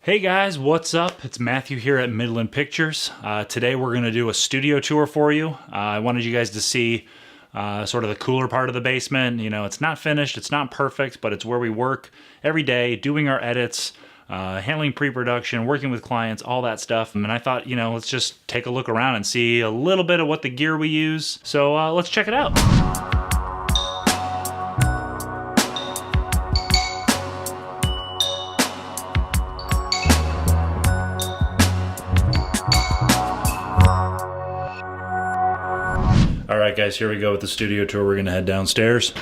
Hey guys, what's up? It's Matthew here at Midland Pictures. Today we're going to do a studio tour for you. I wanted you guys to see sort of the cooler part of the basement. You know, it's not finished, it's not perfect, but it's where we work every day, doing our edits, handling pre-production, working with clients, all that stuff. And I thought, you know, let's just take a look around and see a little bit of what the gear we use. So let's check it out. Alright guys, here we go with the studio tour. We're going to head downstairs.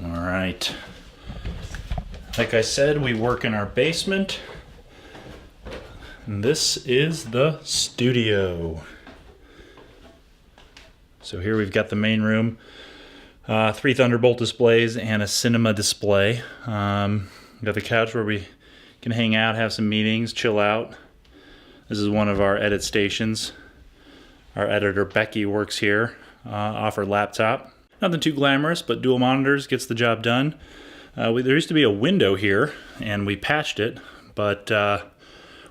Alright. Like I said, we work in our basement. And this is the studio. So here we've got the main room. 3 Thunderbolt displays and a cinema display. We've got the couch where we can hang out, have some meetings, chill out. This is one of our edit stations. Our editor Becky works here off her laptop. Nothing too glamorous, but dual monitors gets the job done. There used to be a window here, and we patched it, but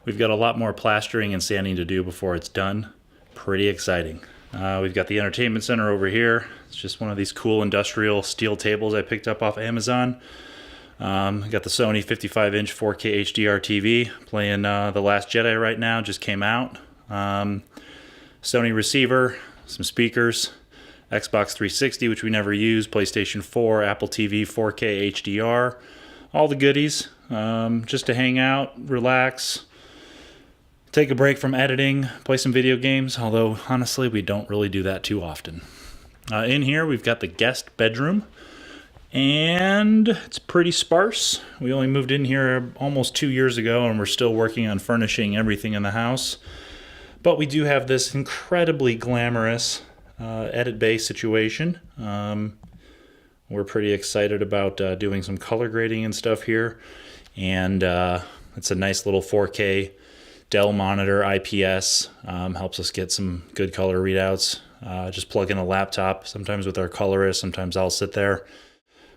we've got a lot more plastering and sanding to do before it's done. Pretty exciting. We've got the entertainment center over here. It's just one of these cool industrial steel tables I picked up off Amazon. Got the Sony 55-inch 4K HDR TV playing The Last Jedi right now, just came out. Sony receiver, some speakers, Xbox 360, which we never use, PlayStation 4, Apple TV 4K HDR, all the goodies, just to hang out, relax, take a break from editing, play some video games, although honestly we don't really do that too often. In here we've got the guest bedroom, and it's pretty sparse. We only moved in here almost 2 years ago, and we're still working on furnishing everything in the house. But we do have this incredibly glamorous edit bay situation. We're pretty excited about doing some color grading and stuff here. And it's a nice little 4K Dell monitor, IPS. Helps us get some good color readouts. Just plug in a laptop, sometimes with our colorist. Sometimes I'll sit there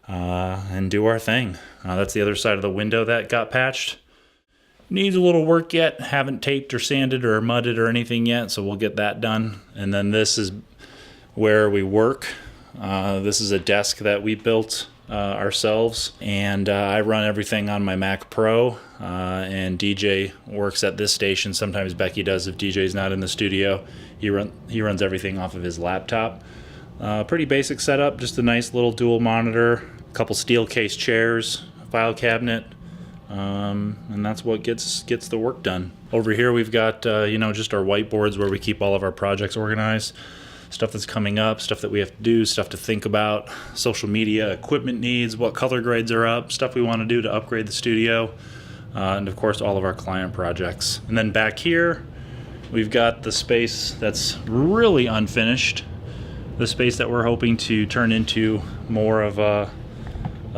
and do our thing. That's the other side of the window that got patched. Needs a little work yet, haven't taped or sanded or mudded or anything yet, so we'll get that done. And then this is where we work. This is a desk that we built ourselves, and I run everything on my Mac Pro, and DJ works at this station. Sometimes Becky does if DJ's not in the studio. He runs everything off of his laptop. Pretty basic setup, just a nice little dual monitor, a couple steel case chairs, a file cabinet, and that's what gets the work done. Over here we've got just our whiteboards where we keep all of our projects organized, stuff that's coming up, stuff that we have to do, stuff to think about, social media, equipment needs, what color grades are up, stuff we want to do to upgrade the studio, and of course all of our client projects. And then back here we've got the space that's really unfinished, the space that we're hoping to turn into more of a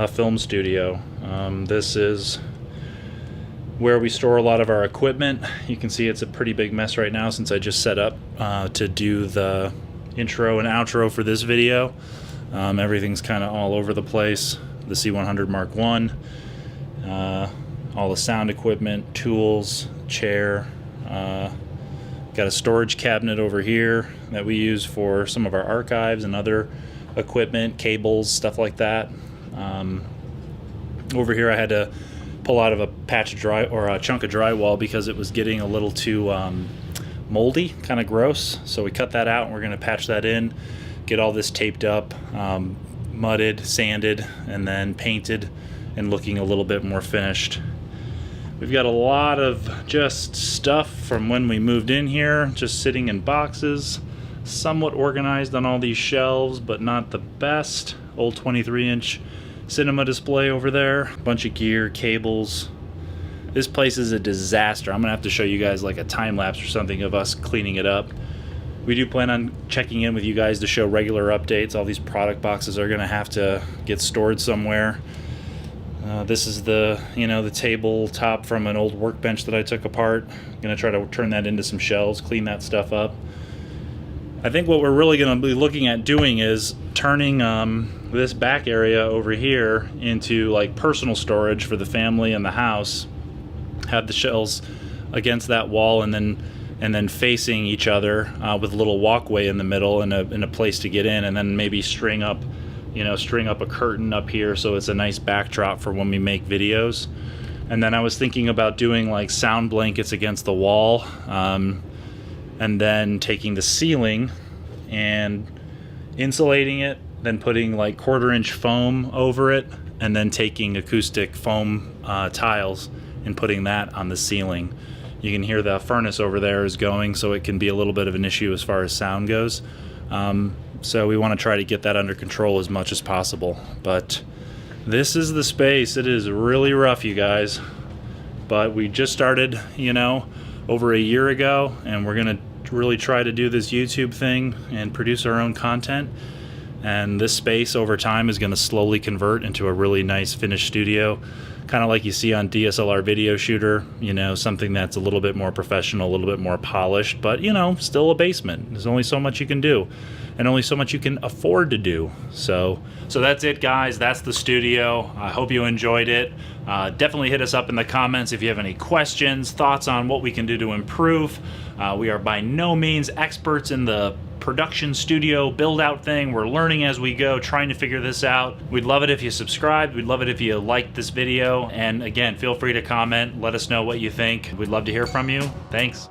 film studio. This is where we store a lot of our equipment. You can see it's a pretty big mess right now since I just set up to do the intro and outro for this video. Everything's kind of all over the place. The C100 Mark I, all the sound equipment, tools, chair. Got a storage cabinet over here that we use for some of our archives and other equipment, cables, stuff like that. Over here I had to pull out of a patch of a chunk of drywall because it was getting a little too moldy, kind of gross. So we cut that out and we're going to patch that in, get all this taped up, mudded, sanded, and then painted and looking a little bit more finished. We've got a lot of just stuff from when we moved in here, just sitting in boxes, somewhat organized on all these shelves, but not the best. Old 23-inch cinema display over there, a bunch of gear, cables. This place is a disaster. I'm gonna have to show you guys like a time lapse or something of us cleaning it up. We do plan on checking in with you guys to show regular updates. All these product boxes are gonna have to get stored somewhere. This is the tabletop from an old workbench that I took apart. I'm gonna try to turn that into some shelves, clean that stuff up. I think what we're really going to be looking at doing is turning this back area over here into like personal storage for the family and the house. have the shelves against that wall and then facing each other with a little walkway in the middle and a place to get in, and then maybe string up a curtain up here so it's a nice backdrop for when we make videos. And then I was thinking about doing like sound blankets against the wall, and then taking the ceiling and insulating it, then putting like 1/4-inch foam over it, and then taking acoustic foam tiles and putting that on the ceiling. You can hear the furnace over there is going, so it can be a little bit of an issue as far as sound goes. So we want to try to get that under control as much as possible. But this is the space. It is really rough, you guys. But we just started, over a year ago, and we're going to really try to do this YouTube thing and produce our own content. And this space over time is going to slowly convert into a really nice finished studio, kind of like you see on DSLR video shooter, something that's a little bit more professional, a little bit more polished, but still a basement. There's only so much you can do, and only so much you can afford to do. So that's it, guys. That's the studio. I hope you enjoyed it. Definitely hit us up in the comments if you have any questions, thoughts on what we can do to improve. We are by no means experts in the production studio build out thing. We're learning as we go, trying to figure this out. We'd love it if you subscribed. We'd love it if you liked this video. And again, feel free to comment. Let us know what you think. We'd love to hear from you. Thanks.